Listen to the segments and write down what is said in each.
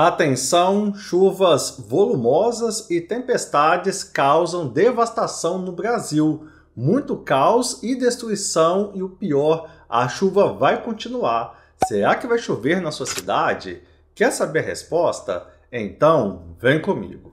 Atenção, chuvas volumosas e tempestades causam devastação no Brasil. Muito caos e destruição e o pior, a chuva vai continuar. Será que vai chover na sua cidade? Quer saber a resposta? Então, vem comigo.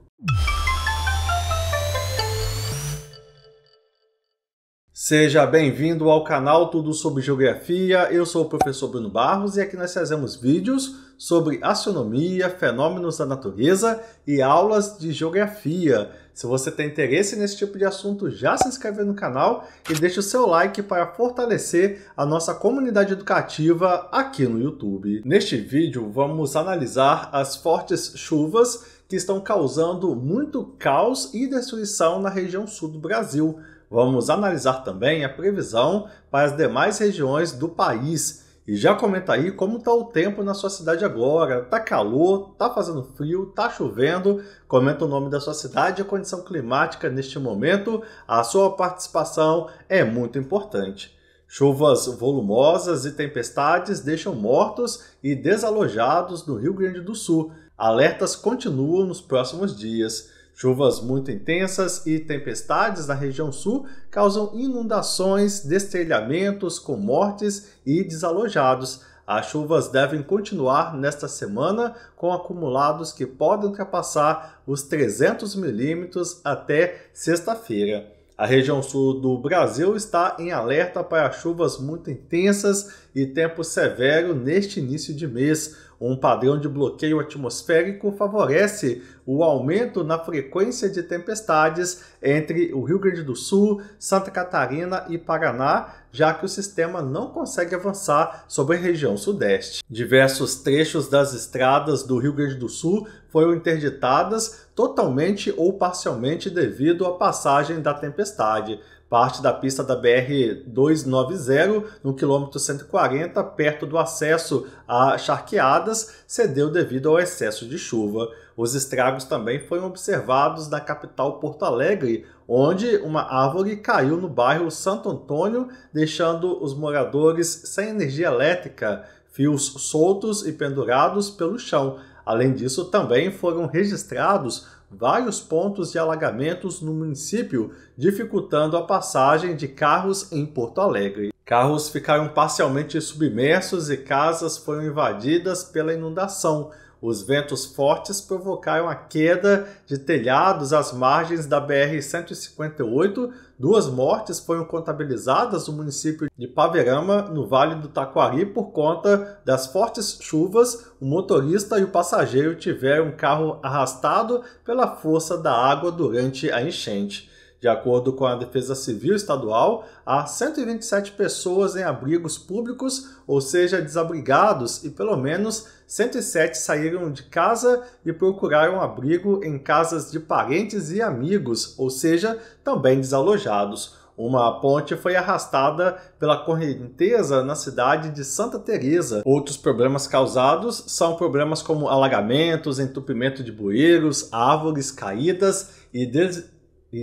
Seja bem-vindo ao canal Tudo sobre Geografia. Eu sou o professor Bruno Barros e aqui nós fazemos vídeos sobre astronomia, fenômenos da natureza e aulas de geografia. Se você tem interesse nesse tipo de assunto, já se inscreve no canal e deixe o seu like para fortalecer a nossa comunidade educativa aqui no YouTube. Neste vídeo, vamos analisar as fortes chuvas que estão causando muito caos e destruição na região sul do Brasil. Vamos analisar também a previsão para as demais regiões do país. E já comenta aí como está o tempo na sua cidade agora. Tá calor, tá fazendo frio, tá chovendo? Comenta o nome da sua cidade e a condição climática neste momento. A sua participação é muito importante. Chuvas volumosas e tempestades deixam mortos e desalojados no Rio Grande do Sul. Alertas continuam nos próximos dias. Chuvas muito intensas e tempestades na região sul causam inundações, destelhamentos com mortes e desalojados. As chuvas devem continuar nesta semana com acumulados que podem ultrapassar os 300 milímetros até sexta-feira. A região sul do Brasil está em alerta para chuvas muito intensas e tempo severo neste início de mês. Um padrão de bloqueio atmosférico favorece o aumento na frequência de tempestades entre o Rio Grande do Sul, Santa Catarina e Paraná, já que o sistema não consegue avançar sobre a região sudeste. Diversos trechos das estradas do Rio Grande do Sul foram interditadas totalmente ou parcialmente devido à passagem da tempestade. Parte da pista da BR-290, no quilômetro 140, perto do acesso a Charqueadas, cedeu devido ao excesso de chuva. Os estragos também foram observados na capital Porto Alegre, onde uma árvore caiu no bairro Santo Antônio, deixando os moradores sem energia elétrica, fios soltos e pendurados pelo chão. Além disso, também foram registrados vários pontos de alagamentos no município, dificultando a passagem de carros em Porto Alegre. Carros ficaram parcialmente submersos e casas foram invadidas pela inundação. Os ventos fortes provocaram a queda de telhados às margens da BR-158. 2 mortes foram contabilizadas no município de Paverama, no Vale do Taquari, por conta das fortes chuvas. O motorista e o passageiro tiveram um carro arrastado pela força da água durante a enchente. De acordo com a Defesa Civil Estadual, há 127 pessoas em abrigos públicos, ou seja, desabrigados, e pelo menos 107 saíram de casa e procuraram abrigo em casas de parentes e amigos, ou seja, também desalojados. Uma ponte foi arrastada pela correnteza na cidade de Santa Teresa. Outros problemas causados são problemas como alagamentos, entupimento de bueiros, árvores caídas e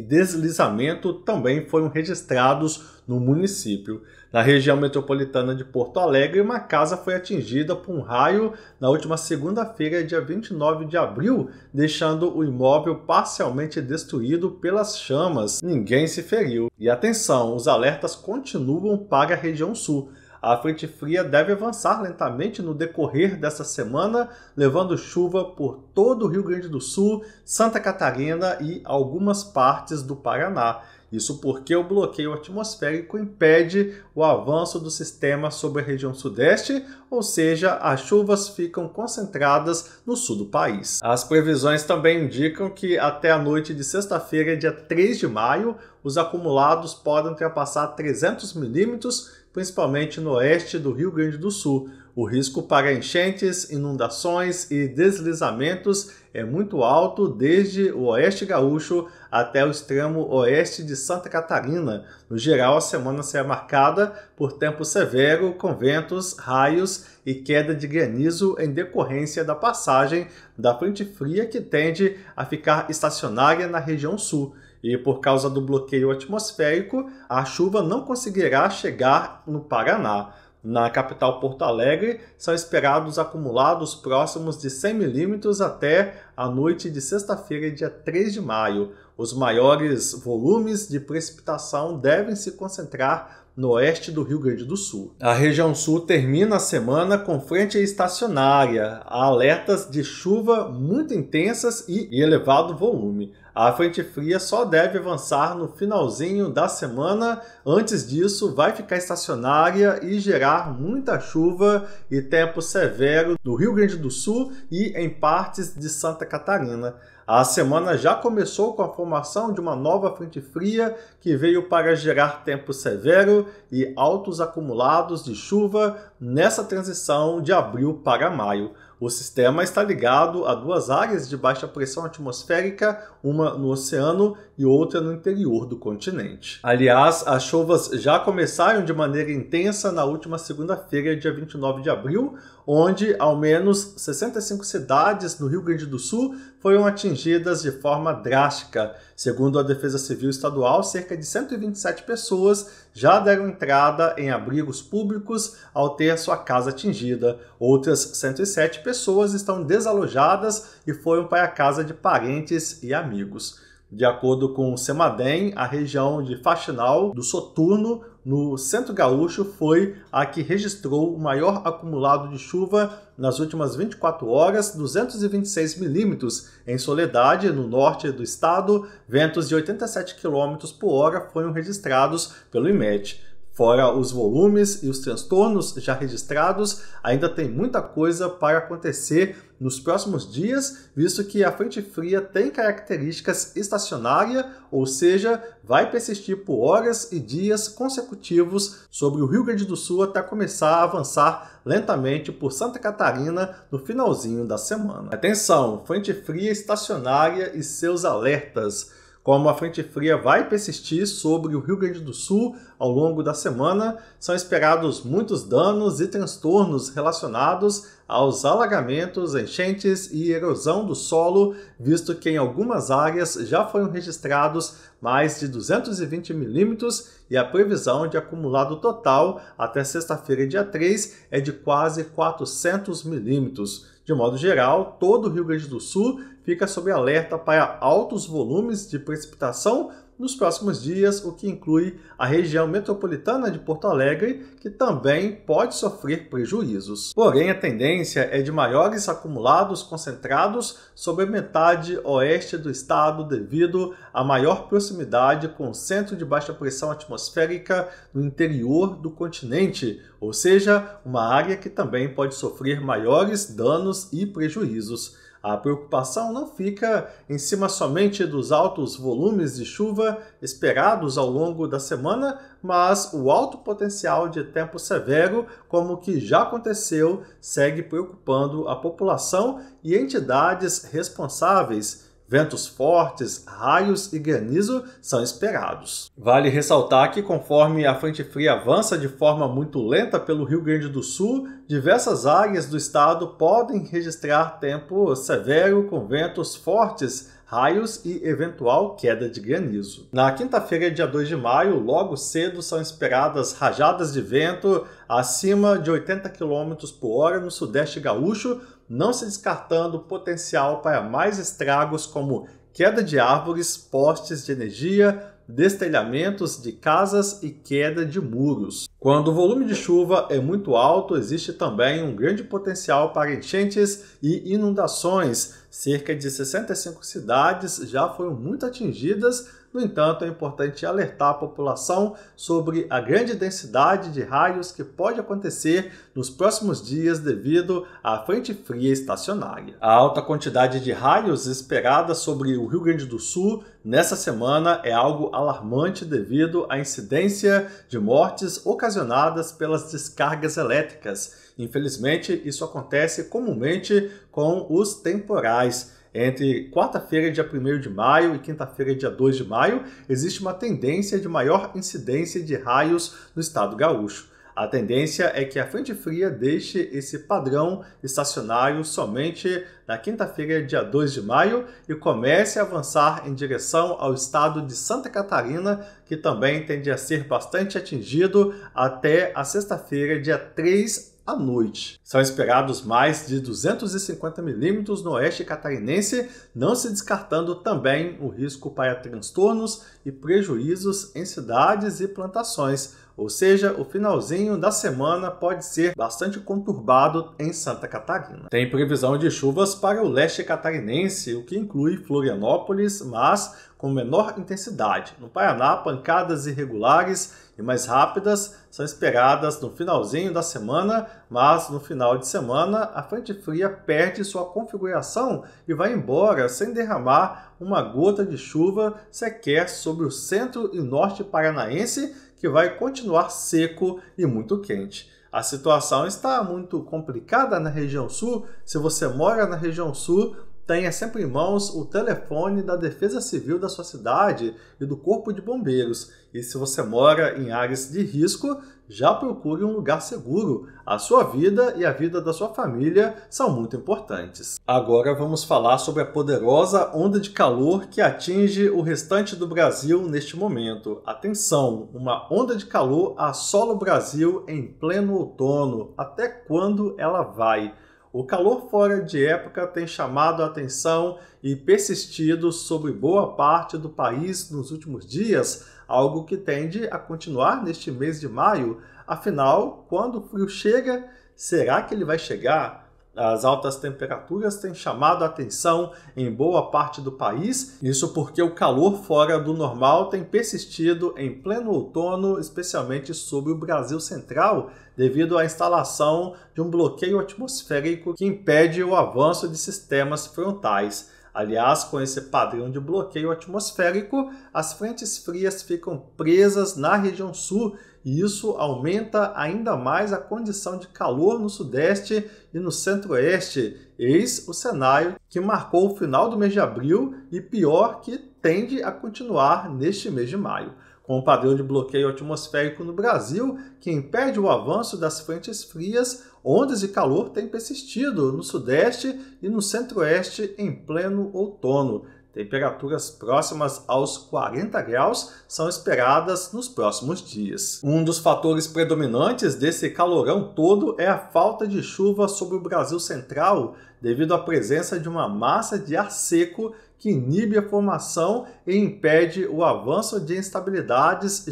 deslizamento também foram registrados no município. Na região metropolitana de Porto Alegre, uma casa foi atingida por um raio na última segunda-feira, dia 29 de abril, deixando o imóvel parcialmente destruído pelas chamas. Ninguém se feriu. E atenção, os alertas continuam para a região sul. A frente fria deve avançar lentamente no decorrer desta semana, levando chuva por todo o Rio Grande do Sul, Santa Catarina e algumas partes do Paraná. Isso porque o bloqueio atmosférico impede o avanço do sistema sobre a região sudeste, ou seja, as chuvas ficam concentradas no sul do país. As previsões também indicam que até a noite de sexta-feira, dia 3 de maio, os acumulados podem ultrapassar 300 milímetros, principalmente no oeste do Rio Grande do Sul. O risco para enchentes, inundações e deslizamentos é muito alto desde o oeste gaúcho até o extremo oeste de Santa Catarina. No geral, a semana será marcada por tempo severo, com ventos, raios e queda de granizo em decorrência da passagem da frente fria que tende a ficar estacionária na região sul. E por causa do bloqueio atmosférico, a chuva não conseguirá chegar no Paraná. Na capital Porto Alegre, são esperados acumulados próximos de 100 milímetros até a noite de sexta-feira, dia 3 de maio. Os maiores volumes de precipitação devem se concentrar no oeste do Rio Grande do Sul. A região sul termina a semana com frente estacionária. Há alertas de chuva muito intensas e elevado volume. A frente fria só deve avançar no finalzinho da semana. Antes disso, vai ficar estacionária e gerar muita chuva e tempo severo no Rio Grande do Sul e em partes de Santa Catarina. A semana já começou com a formação de uma nova frente fria que veio para gerar tempo severo e altos acumulados de chuva nessa transição de abril para maio. O sistema está ligado a duas áreas de baixa pressão atmosférica, uma no oceano e outra no interior do continente. Aliás, as chuvas já começaram de maneira intensa na última segunda-feira, dia 29 de abril, onde ao menos 65 cidades no Rio Grande do Sul foram atingidas de forma drástica. Segundo a Defesa Civil Estadual, cerca de 127 pessoas já deram entrada em abrigos públicos ao ter sua casa atingida. Outras 107 pessoas estão desalojadas e foram para a casa de parentes e amigos. De acordo com o CEMADEM, a região de Faxinal do Soturno, no Centro Gaúcho, foi a que registrou o maior acumulado de chuva nas últimas 24 horas, 226 milímetros. Em Soledade, no norte do estado, ventos de 87 km por hora foram registrados pelo IMET. Fora os volumes e os transtornos já registrados, ainda tem muita coisa para acontecer nos próximos dias, visto que a frente fria tem características estacionárias, ou seja, vai persistir por horas e dias consecutivos sobre o Rio Grande do Sul até começar a avançar lentamente por Santa Catarina no finalzinho da semana. Atenção, frente fria estacionária e seus alertas. Como a frente fria vai persistir sobre o Rio Grande do Sul ao longo da semana, são esperados muitos danos e transtornos relacionados aos alagamentos, enchentes e erosão do solo, visto que em algumas áreas já foram registrados mais de 220 milímetros e a previsão de acumulado total até sexta-feira, dia 3, é de quase 400 milímetros. De modo geral, todo o Rio Grande do Sul fica sob alerta para altos volumes de precipitação nos próximos dias, o que inclui a região metropolitana de Porto Alegre, que também pode sofrer prejuízos. Porém, a tendência é de maiores acumulados concentrados sobre a metade oeste do estado devido à maior proximidade com o centro de baixa pressão atmosférica no interior do continente, ou seja, uma área que também pode sofrer maiores danos e prejuízos. A preocupação não fica em cima somente dos altos volumes de chuva esperados ao longo da semana, mas o alto potencial de tempo severo, como o que já aconteceu, segue preocupando a população e entidades responsáveis. Ventos fortes, raios e granizo são esperados. Vale ressaltar que, conforme a frente fria avança de forma muito lenta pelo Rio Grande do Sul, diversas áreas do estado podem registrar tempo severo com ventos fortes, raios e eventual queda de granizo. Na quinta-feira, dia 2 de maio, logo cedo são esperadas rajadas de vento acima de 80 km por hora no sudeste gaúcho, não se descartando o potencial para mais estragos como queda de árvores, postes de energia, destelhamentos de casas e queda de muros. Quando o volume de chuva é muito alto, existe também um grande potencial para enchentes e inundações. Cerca de 65 cidades já foram muito atingidas. No entanto, é importante alertar a população sobre a grande densidade de raios que pode acontecer nos próximos dias devido à frente fria estacionária. A alta quantidade de raios esperada sobre o Rio Grande do Sul nessa semana é algo alarmante devido à incidência de mortes ocasionadas pelas descargas elétricas. Infelizmente, isso acontece comumente com os temporais. Entre quarta-feira, dia 1º de maio e quinta-feira, dia 2 de maio, existe uma tendência de maior incidência de raios no estado gaúcho. A tendência é que a frente fria deixe esse padrão estacionário somente na quinta-feira, dia 2 de maio, e comece a avançar em direção ao estado de Santa Catarina, que também tende a ser bastante atingido até a sexta-feira, dia 3 à noite. São esperados mais de 250 milímetros no oeste catarinense, não se descartando também o risco para transtornos e prejuízos em cidades e plantações. Ou seja, o finalzinho da semana pode ser bastante conturbado em Santa Catarina. Tem previsão de chuvas para o leste catarinense, o que inclui Florianópolis, mas com menor intensidade. No Paraná, pancadas irregulares e mais rápidas são esperadas no finalzinho da semana, mas no final de semana a frente fria perde sua configuração e vai embora sem derramar uma gota de chuva sequer sobre o centro e norte paranaense, que vai continuar seco e muito quente. A situação está muito complicada na região sul. Se você mora na região sul, tenha sempre em mãos o telefone da Defesa Civil da sua cidade e do Corpo de Bombeiros. E se você mora em áreas de risco, já procure um lugar seguro. A sua vida e a vida da sua família são muito importantes. Agora vamos falar sobre a poderosa onda de calor que atinge o restante do Brasil neste momento. Atenção, uma onda de calor assola o Brasil em pleno outono. Até quando ela vai? O calor fora de época tem chamado a atenção e persistido sobre boa parte do país nos últimos dias, algo que tende a continuar neste mês de maio. Afinal, quando o frio chega, será que ele vai chegar? As altas temperaturas têm chamado a atenção em boa parte do país, isso porque o calor fora do normal tem persistido em pleno outono, especialmente sobre o Brasil Central, devido à instalação de um bloqueio atmosférico que impede o avanço de sistemas frontais. Aliás, com esse padrão de bloqueio atmosférico, as frentes frias ficam presas na região sul e isso aumenta ainda mais a condição de calor no sudeste e no centro-oeste. Eis o cenário que marcou o final do mês de abril e pior que tende a continuar neste mês de maio. Com o padrão de bloqueio atmosférico no Brasil, que impede o avanço das frentes frias, ondas de calor têm persistido no sudeste e no centro-oeste em pleno outono. Temperaturas próximas aos 40 graus são esperadas nos próximos dias. Um dos fatores predominantes desse calorão todo é a falta de chuva sobre o Brasil Central, devido à presença de uma massa de ar seco que inibe a formação e impede o avanço de instabilidades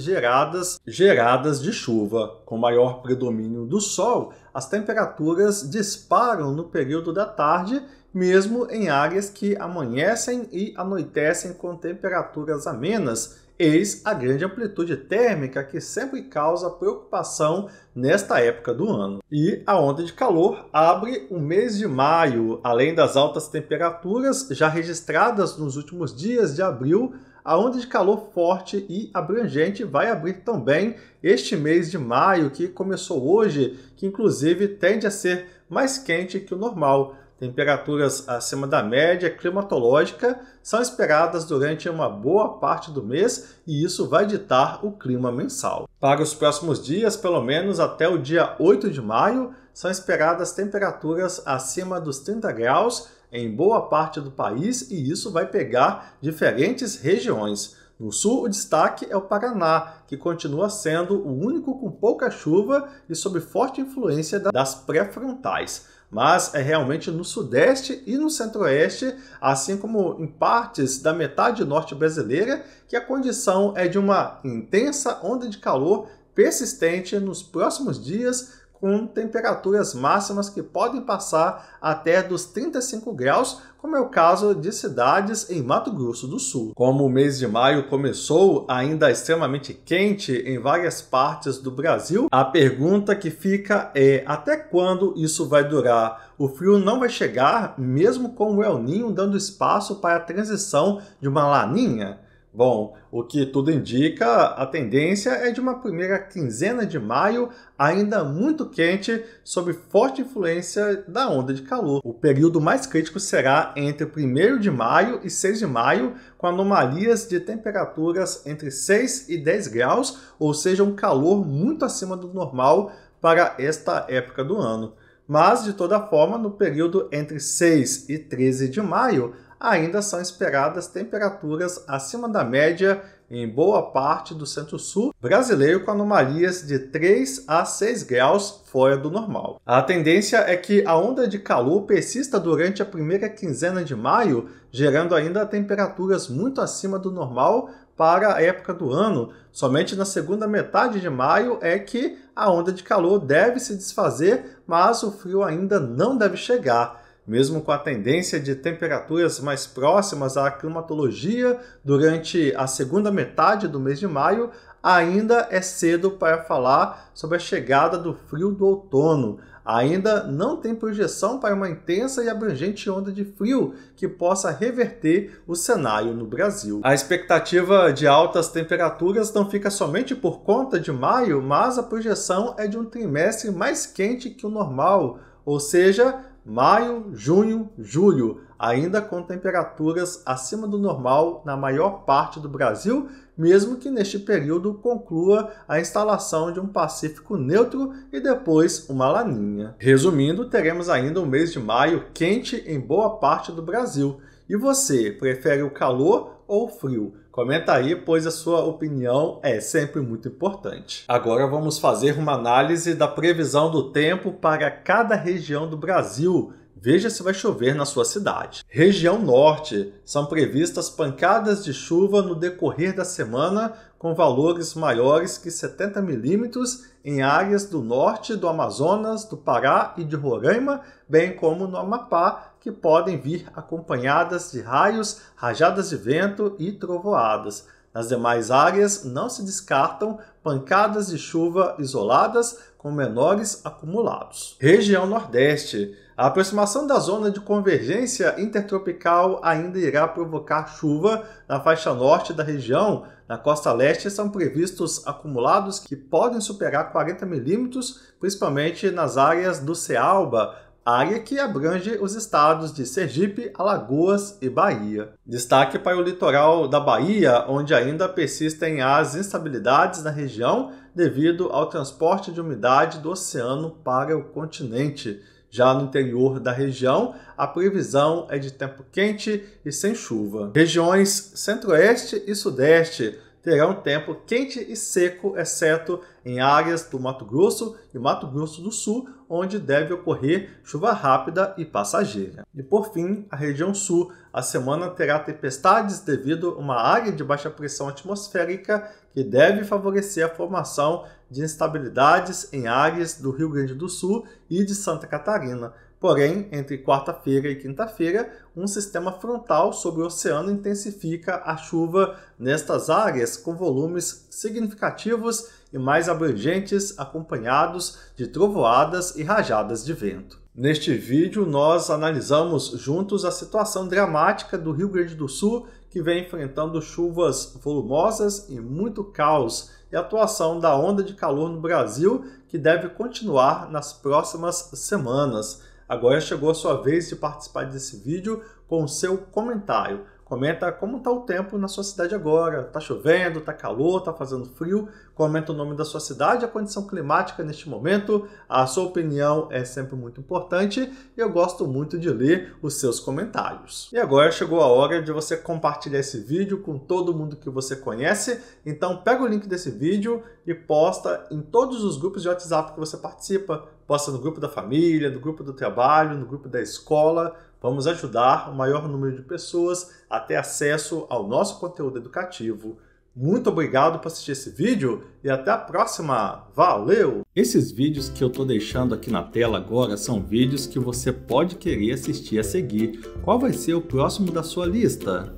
geradas de chuva. Com maior predomínio do sol, as temperaturas disparam no período da tarde, mesmo em áreas que amanhecem e anoitecem com temperaturas amenas. Eis a grande amplitude térmica que sempre causa preocupação nesta época do ano. E a onda de calor abre o mês de maio. Além das altas temperaturas já registradas nos últimos dias de abril, a onda de calor forte e abrangente vai abrir também este mês de maio, que começou hoje, que inclusive tende a ser mais quente que o normal. Temperaturas acima da média climatológica são esperadas durante uma boa parte do mês e isso vai ditar o clima mensal. Para os próximos dias, pelo menos até o dia 8 de maio, são esperadas temperaturas acima dos 30 graus em boa parte do país e isso vai pegar diferentes regiões. No sul, o destaque é o Paraná, que continua sendo o único com pouca chuva e sob forte influência das pré-frontais. Mas é realmente no sudeste e no centro-oeste, assim como em partes da metade norte brasileira, que a condição é de uma intensa onda de calor persistente nos próximos dias, com temperaturas máximas que podem passar até dos 35 graus, como é o caso de cidades em Mato Grosso do Sul. Como o mês de maio começou ainda extremamente quente em várias partes do Brasil, a pergunta que fica é: até quando isso vai durar? O frio não vai chegar, mesmo com o El Niño dando espaço para a transição de uma laninha? Bom, o que tudo indica, a tendência é de uma primeira quinzena de maio ainda muito quente, sob forte influência da onda de calor. O período mais crítico será entre 1º de maio e 6 de maio, com anomalias de temperaturas entre 6 e 10 graus, ou seja, um calor muito acima do normal para esta época do ano. Mas, de toda forma, no período entre 6 e 13 de maio, ainda são esperadas temperaturas acima da média em boa parte do centro-sul brasileiro, com anomalias de 3 a 6 graus fora do normal. A tendência é que a onda de calor persista durante a primeira quinzena de maio, gerando ainda temperaturas muito acima do normal para a época do ano. Somente na segunda metade de maio é que a onda de calor deve se desfazer, mas o frio ainda não deve chegar. Mesmo com a tendência de temperaturas mais próximas à climatologia durante a segunda metade do mês de maio, ainda é cedo para falar sobre a chegada do frio do outono. Ainda não tem projeção para uma intensa e abrangente onda de frio que possa reverter o cenário no Brasil. A expectativa de altas temperaturas não fica somente por conta de maio, mas a projeção é de um trimestre mais quente que o normal, ou seja, maio, junho, julho, ainda com temperaturas acima do normal na maior parte do Brasil, mesmo que neste período conclua a instalação de um Pacífico neutro e depois uma laninha. Resumindo, teremos ainda um mês de maio quente em boa parte do Brasil. E você, prefere o calor ou o frio? Comenta aí, pois a sua opinião é sempre muito importante. Agora vamos fazer uma análise da previsão do tempo para cada região do Brasil. Veja se vai chover na sua cidade. Região Norte. São previstas pancadas de chuva no decorrer da semana, com valores maiores que 70 milímetros em áreas do norte do Amazonas, do Pará e de Roraima, bem como no Amapá, que podem vir acompanhadas de raios, rajadas de vento e trovoadas. Nas demais áreas, não se descartam pancadas de chuva isoladas com menores acumulados. Região Nordeste. A aproximação da zona de convergência intertropical ainda irá provocar chuva na faixa norte da região. Na costa leste são previstos acumulados que podem superar 40 milímetros, principalmente nas áreas do Cealba, área que abrange os estados de Sergipe, Alagoas e Bahia. Destaque para o litoral da Bahia, onde ainda persistem as instabilidades na região devido ao transporte de umidade do oceano para o continente. Já no interior da região, a previsão é de tempo quente e sem chuva. Regiões Centro-Oeste e Sudeste terão tempo quente e seco, exceto em áreas do Mato Grosso e Mato Grosso do Sul, onde deve ocorrer chuva rápida e passageira. E por fim, a região Sul. A semana terá tempestades devido a uma área de baixa pressão atmosférica que deve favorecer a formação de instabilidades em áreas do Rio Grande do Sul e de Santa Catarina. Porém, entre quarta-feira e quinta-feira, um sistema frontal sobre o oceano intensifica a chuva nestas áreas com volumes significativos e mais abrangentes, acompanhados de trovoadas e rajadas de vento. Neste vídeo, nós analisamos juntos a situação dramática do Rio Grande do Sul, que vem enfrentando chuvas volumosas e muito caos, e a atuação da onda de calor no Brasil, que deve continuar nas próximas semanas. Agora chegou a sua vez de participar desse vídeo com o seu comentário. Comenta como está o tempo na sua cidade agora. Está chovendo, está calor, está fazendo frio? Comenta o nome da sua cidade, a condição climática neste momento. A sua opinião é sempre muito importante e eu gosto muito de ler os seus comentários. E agora chegou a hora de você compartilhar esse vídeo com todo mundo que você conhece. Então pega o link desse vídeo e posta em todos os grupos de WhatsApp que você participa. Posta no grupo da família, no grupo do trabalho, no grupo da escola. Vamos ajudar o maior número de pessoas a ter acesso ao nosso conteúdo educativo. Muito obrigado por assistir esse vídeo e até a próxima. Valeu! Esses vídeos que eu estou deixando aqui na tela agora são vídeos que você pode querer assistir a seguir. Qual vai ser o próximo da sua lista?